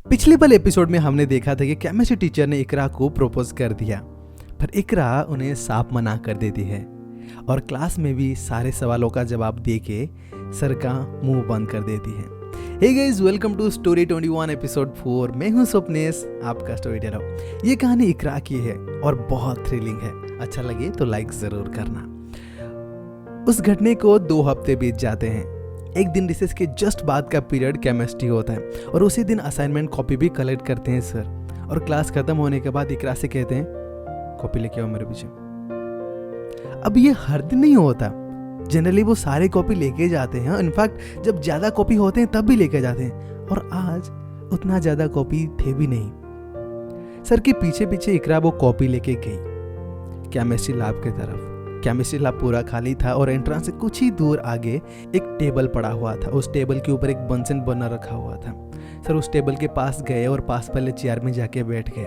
पिछले वाले एपिसोड में हमने देखा था कि केमिस्ट्री टीचर ने इकरा को प्रपोज कर दिया, पर इकरा उन्हें साफ मना कर देती है और क्लास में भी सारे सवालों का जवाब देके सर का मुंह बंद कर देती है। Hey guys, welcome to story 21 episode 4। मैं हूं स्वप्नेश, आपका स्टोरी टेलर। ये कहानी इकरा की है और बहुत थ्रिलिंग है। अच्छा लगे तो लाइक जरूर करना। उस घटने को 2 हफ्ते बीत जाते हैं। एक दिन रिसेस के जस्ट बाद का पीरियड केमिस्ट्री होता है और उसी दिन असाइनमेंट कॉपी भी कलेक्ट करते हैं सर। और क्लास खत्म होने के बाद इकरा से कहते हैं, कॉपी लेके आओ मेरे पीछे। अब ये हर दिन नहीं होता, जनरली वो सारे कॉपी लेके जाते हैं। इनफैक्ट जब ज्यादा कॉपी होते हैं तब भी लेके जाते हैं, और आज उतना ज्यादा कॉपी थे भी नहीं। सर के पीछे पीछे इकरा वो कॉपी लेके गई केमिस्ट्री लैब की तरफ। केमिस्ट्री लैब पूरा खाली था और एंट्रेंस से कुछ ही दूर आगे एक टेबल पड़ा हुआ था। उस टेबल के ऊपर एक बंसन बर्नर रखा हुआ था। सर उस टेबल के पास गए और पास वाले चेयर में जाके बैठ गए।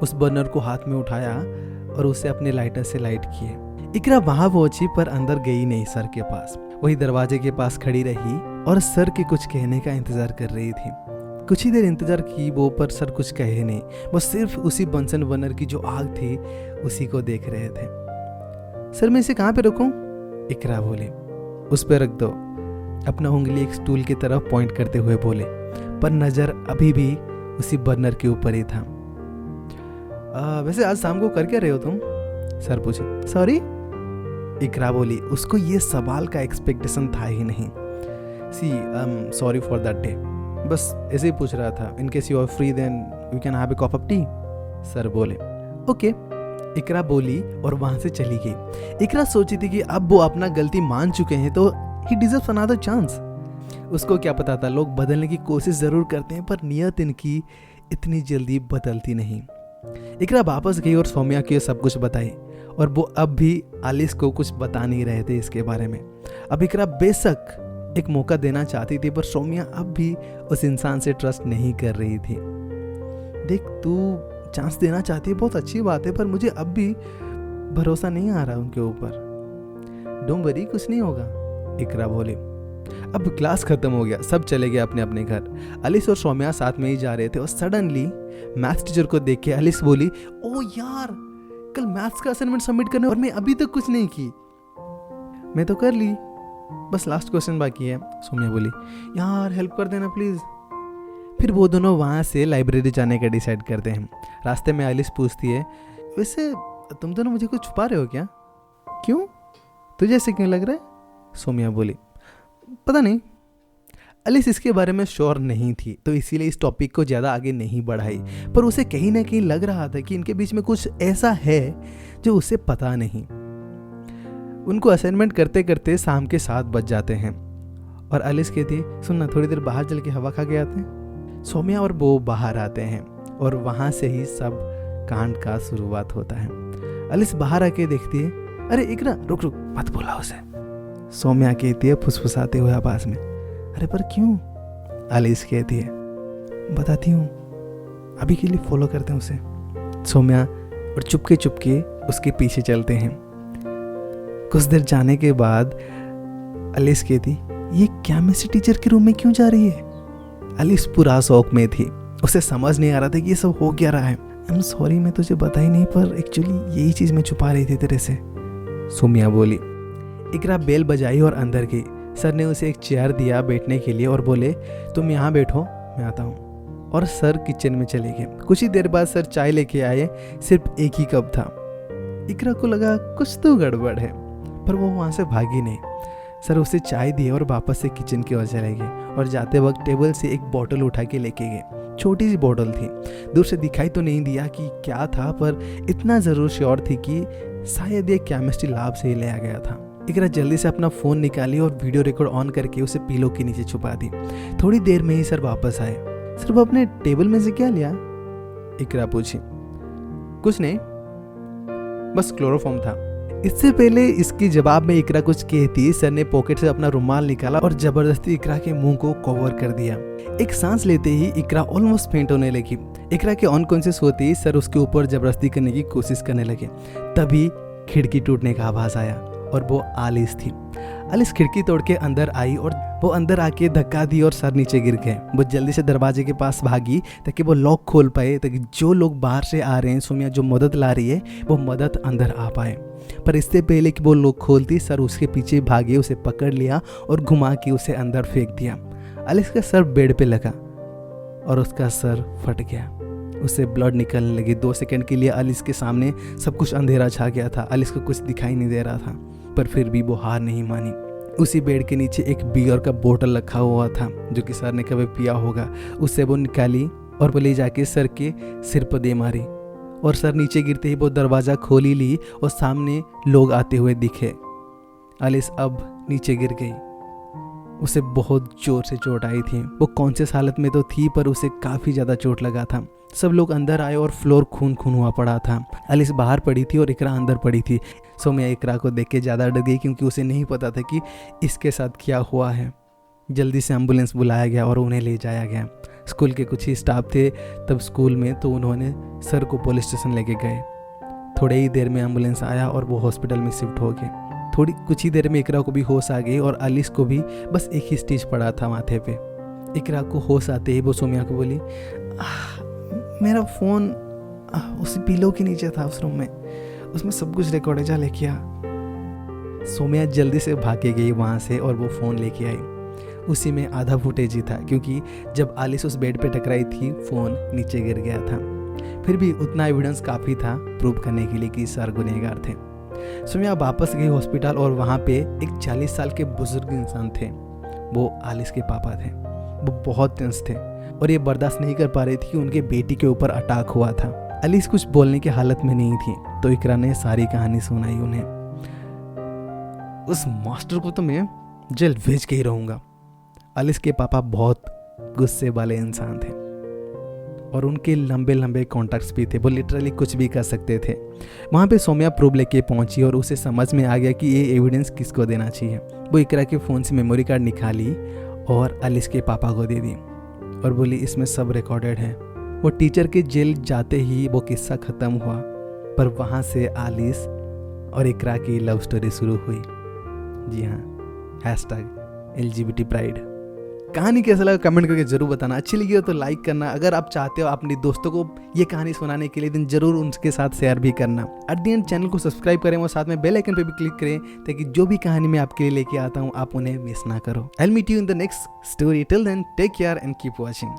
उस बर्नर को हाथ में उठाया और उसे अपने लाइटर से लाइट किए। इकरा वहां पहुंची पर अंदर गई नहीं सर के पास। वही दरवाजे के पास खड़ी रही और सर के कुछ कहने का इंतजार कर रही थी। कुछ ही देर इंतजार की वो, पर सर कुछ कहे नहीं। वो सिर्फ उसी बंसन बर्नर की जो आग थी उसी को देख रहे थे। सर मैं इसे कहाँ पे रखूं? इकरा बोली। उस पे रख दो, अपना उंगली एक स्टूल की तरफ पॉइंट करते हुए बोले, पर नजर अभी भी उसी बर्नर के ऊपर ही था। वैसे आज शाम को कर क्या रहे हो तुम? सर पूछे। सॉरी? इकरा बोली। उसको ये सवाल का एक्सपेक्टेशन था ही नहीं। See I'm sorry for that day, बस ऐसे ही पूछ रहा था। In case you are free then we can have a cup of tea. Sir बोले ओके। इकरा बोली और वहां से चली गई। इकरा सोची थी कि अब वो अपना गलती मान चुके हैं तो ही डिजर्व्स अनदर चांस। उसको क्या पता था, लोग बदलने की कोशिश जरूर करते हैं पर नियत इनकी इतनी जल्दी बदलती नहीं। इकरा वापस गई और सौम्या को सब कुछ बताई, और वो अब भी आलिस को कुछ बता नहीं रहे थे इसके बारे में। अब इकरा बेशक एक मौका देना चाहती थी, पर सौम्या अब भी उस इंसान से ट्रस्ट नहीं कर रही थी। देख, तू चांस देना चाहती है, बहुत अच्छी बात है, पर मुझे अब भी भरोसा नहीं आ रहा उनके ऊपर। डोंट वरी, कुछ नहीं होगा, इकरा बोली। अब क्लास खत्म हो गया, सब चले गए अपने अपने घर। अलिस और सौम्या साथ में ही जा रहे थे और सडनली मैथ्स टीचर को देख के अलिस बोली, ओ यार, कल मैथ्स का असाइनमेंट सबमिट करना और मैं अभी तक कुछ नहीं की। मैं तो कर ली, बस लास्ट क्वेश्चन बाकी है। सौम्या बोली, यार हेल्प कर देना प्लीज। फिर वो दोनों वहाँ से लाइब्रेरी जाने का डिसाइड करते हैं। रास्ते में आलिस पूछती है, वैसे तुम दोनों मुझे कुछ छुपा रहे हो क्या? क्यों? तुझे ऐसे क्यों लग रहा है? सौम्या बोली, पता नहीं। आलिस इसके बारे में श्योर नहीं थी, तो इसीलिए इस टॉपिक को ज़्यादा आगे नहीं बढ़ाई, पर उसे कहीं ना कहीं लग रहा था कि इनके बीच में कुछ ऐसा है जो उसे पता नहीं। उनको असाइनमेंट करते करते शाम के 7 बज जाते हैं और आलिस कहती है, सुनना, थोड़ी देर बाहर चल के हवा खा के आते हैं। सौम्या और वो बाहर आते हैं और वहां से ही सब कांड का शुरुआत होता है। आलिस बाहर आके देखती है, अरे इकरा रुक रुक, मत बोला उसे। सौम्या कहती है फुसफुसाते हुए आवाज में, अरे पर क्यों? आलिस कहती है, बताती हूँ, अभी के लिए फॉलो करते हैं उसे। सौम्या और चुपके चुपके उसके पीछे चलते हैं। कुछ देर जाने के बाद आलिस कहती, ये केमिस्ट्री टीचर के रूम में क्यों जा रही है? आलिस पूरा शौक में थी, उसे समझ नहीं आ रहा था कि ये सब हो क्या रहा है। आई एम सॉरी, मैं तुझे बता ही नहीं, पर एक्चुअली यही चीज मैं छुपा रही थी तेरे से, सौम्या बोली। इकरा बेल बजाई और अंदर गई। सर ने उसे एक चेयर दिया बैठने के लिए और बोले, तुम यहाँ बैठो, मैं आता हूँ। और सर किचन में चले गए। कुछ ही देर बाद सर चाय लेके आए, सिर्फ एक ही कप था। इकरा को लगा कुछ तो गड़बड़ है, पर वो वहां से भागी नहीं। सर उसे चाय दिए और वापस से किचन की ओर चले गए और जाते वक्त टेबल से एक बोतल उठा के लेके गए। छोटी सी बोतल थी, दूर से दिखाई तो नहीं दिया कि क्या था, पर इतना जरूर श्योर थी कि शायद ये केमिस्ट्री लैब से ही लाया गया था। इकरा जल्दी से अपना फोन निकाली और वीडियो रिकॉर्ड ऑन करके उसे पिलो के नीचे छुपा दी। थोड़ी देर में ही सर वापस आए। सर वो अपने टेबल में से क्या लिया? इकरा पूछी। कुछ नहीं, बस क्लोरोफॉर्म था। इससे पहले इसके जवाब में इकरा कुछ कहती, सर ने पॉकेट से अपना रुमाल निकाला और जबरदस्ती इकरा के मुंह को कवर कर दिया। एक सांस लेते ही इकरा ऑलमोस्ट फेंट होने लगी। इकरा के अनकॉन्शियस होते ही सर उसके ऊपर जबरदस्ती करने की कोशिश करने लगे। तभी खिड़की टूटने का आवाज आया और वो आलिस थी। आलिस खिड़की तोड़ के अंदर आई और वो अंदर आके धक्का दी और सर नीचे गिर गए। वो जल्दी से दरवाजे के पास भागी ताकि वो लॉक खोल पाए, ताकि जो लोग बाहर से आ रहे हैं, सोम्या जो मदद ला रही है, वो मदद अंदर आ पाए। पर इससे पहले कि वो लॉक खोलती, सर उसके पीछे भागे, उसे पकड़ लिया और घुमा के उसे अंदर फेंक दिया। एलिस का सर बेड पे लगा और उसका सर फट गया, उससे ब्लड निकलने लगी। 2 सेकंड के लिए एलिस के सामने सब कुछ अंधेरा छा गया था। एलिस को कुछ दिखाई नहीं दे रहा था, पर फिर भी वो हार नहीं मानी। उसी बेड के नीचे एक बियर का बोतल रखा हुआ था जो कि सर ने कभी पिया होगा। उससे वो निकाली और वो ले जाके सर के सिर पर दे मारी, और सर नीचे गिरते ही वो दरवाज़ा खोल ही ली और सामने लोग आते हुए दिखे। एलिस अब नीचे गिर गई। उसे बहुत जोर से चोट आई थी। वो कॉन्शियस हालत में तो थी, पर उसे काफ़ी ज़्यादा चोट लगा था। सब लोग अंदर आए और फ्लोर खून खून हुआ पड़ा था। एलिस बाहर पड़ी थी और इकरा अंदर पड़ी थी। सोम्या इकरा को देख के ज़्यादा डर गई, क्योंकि उसे नहीं पता था कि इसके साथ क्या हुआ है। जल्दी से एम्बुलेंस बुलाया गया और उन्हें ले जाया गया। स्कूल के कुछ ही स्टाफ थे तब स्कूल में, तो उन्होंने सर को पुलिस स्टेशन लेके गए। थोड़े ही देर में एम्बुलेंस आया और वो हॉस्पिटल में शिफ्ट हो गए। कुछ ही देर में इकरा को भी होश आ गई और एलिस को भी बस एक ही स्टिच पड़ा था माथे पे। इकरा को होश आते ही वो सोम्या को बोली, मेरा फ़ोन उसी पिलो के नीचे था उस रूम में, उसमें सब कुछ रिकॉर्ड है, जा लेके आ। सोम्या जल्दी से भाग के गई वहाँ से और वो फ़ोन लेके आई। उसी में आधा फुटेज ही था, क्योंकि जब एलिस उस बेड पे टकराई थी फ़ोन नीचे गिर गया था। फिर भी उतना एविडेंस काफ़ी था प्रूव करने के लिए कि सर गुनहगार थे। सोम्या वापस गई हॉस्पिटल और वहाँ पे एक 40 साल के बुजुर्ग इंसान थे। वो एलिस के पापा थे। वो बहुत टेंस थे और ये बर्दाश्त नहीं कर पा रही थी कि उनके बेटी के ऊपर अटैक हुआ था। एलिस कुछ बोलने की हालत में नहीं थी, तो इकरा ने सारी कहानी सुनाई उन्हें। उस मास्टर को तो मैं जेल भेज के ही रहूँगा। एलिस के पापा बहुत गुस्से वाले इंसान थे और उनके लंबे लंबे कॉन्टैक्ट्स भी थे। वो लिटरली कुछ भी कर सकते थे। वहाँ पे सोम्या प्रूफ लेके पहुँची और उसे समझ में आ गया कि ये एविडेंस किसको देना चाहिए। वो इकरा के फ़ोन से मेमोरी कार्ड निकाली और एलिस के पापा को दे दी और बोली, इसमें सब रिकॉर्डेड है। वो टीचर के जेल जाते ही वो किस्सा ख़त्म हुआ, पर वहाँ से एलिस और इकरा की लव स्टोरी शुरू हुई। जी हाँ, #LGBT Pride। कहानी कैसा लगा कमेंट करके जरूर बताना। अच्छी लगी हो तो लाइक करना। अगर आप चाहते हो अपने दोस्तों को ये कहानी सुनाने के लिए, दिन जरूर उनके साथ शेयर भी करना। एट द एंड चैनल को सब्सक्राइब करें और साथ में बेल आइकन पे भी क्लिक करें, ताकि जो भी कहानी मैं आपके लिए लेके आता हूँ आप उन्हें मिस ना करो। I will meet you in the next story. Till then take care and keep watching.